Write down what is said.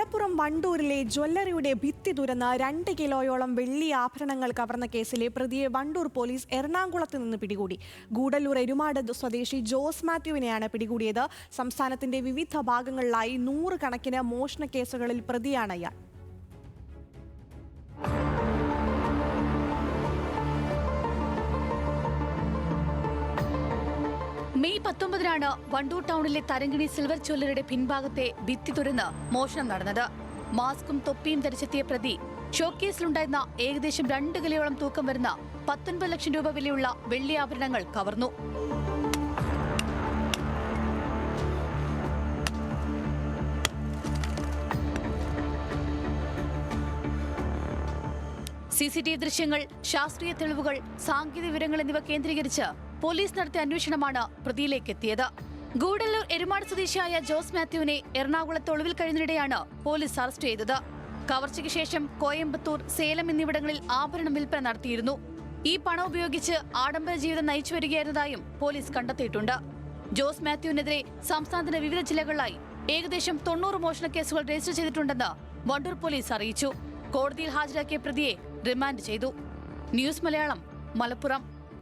മലപ്പുറം വണ്ടൂരിലെ ജ്വല്ലറിയുടെ ഭിത്തി തുരന്ന് 2 കിലോയോളം വെള്ളി ആഭരണങ്ങൾ കവർന്ന കേസിലെ പ്രതിയെ വണ്ടൂർ പോലീസ് എറണാകുളത്ത് നിന്ന് പിടികൂടി. ഗൂഡല്ലൂർ എരുമാട് സ്വദേശി ജോസ് മാത്യുവിനെയാണ് പിടികൂടിയത്. സംസ്ഥാനത്തിന്റെ വിവിധ ഭാഗങ്ങളിലായി 100 കണക്കിന് മോഷണ കേസുകളിൽ പ്രതിയാണ് ഇയാൾ. മെയ് 19-നാണ് വണ്ടൂർ ടൗണിലെ തരങ്കിണി സിൽവർ ജ്വല്ലറിയുടെ പിൻഭാഗത്തെ ഭിത്തി തുരന്ന് മോഷണം നടന്നത്. മാസ്കും തൊപ്പിയും ധരിച്ചെത്തിയ പ്രതി ഷോക്കേസിലുണ്ടായിരുന്ന ഏകദേശം 2 കിലോയോളം തൂക്കം വരുന്ന 19 ലക്ഷം രൂപ വിലയുള്ള വെള്ളി ആഭരണങ്ങൾ കവർന്നു. CCTV ദൃശ്യങ്ങൾ, ശാസ്ത്രീയ തെളിവുകൾ, സാങ്കേതിക വിവരങ്ങൾ എന്നിവ കേന്ദ്രീകരിച്ച് പോലീസ് നടത്തിയ അന്വേഷണമാണ് പ്രതിയിലേക്ക് എത്തിയത്. ഗൂഡല്ലൂർ എരുമാട് സ്വദേശിയായ ജോസ് മാത്യുവിനെ എറണാകുളത്ത് ഒളിവിൽ കഴിയുന്നതിനിടെയാണ് പോലീസ് അറസ്റ്റ് ചെയ്തത്. കവർച്ചയ്ക്ക് ശേഷം കോയമ്പത്തൂർ, സേലം എന്നിവിടങ്ങളിൽ ആഭരണം വിൽപ്പന നടത്തിയിരുന്നു. ഈ പണം ഉപയോഗിച്ച് ആഡംബര ജീവിതം നയിച്ചു വരികയായിരുന്നതായും പോലീസ് കണ്ടെത്തിയിട്ടുണ്ട്. ജോസ് മാത്യുവിനെതിരെ സംസ്ഥാനത്തിന്റെ വിവിധ ജില്ലകളിലായി ഏകദേശം 90 മോഷണ കേസുകൾ രജിസ്റ്റർ ചെയ്തിട്ടുണ്ടെന്ന് വണ്ടൂർ പോലീസ് അറിയിച്ചു. കോടതിയിൽ ഹാജരാക്കിയ പ്രതിയെ റിമാൻഡ് ചെയ്തു. ന്യൂസ് മലയാളം, മലപ്പുറം.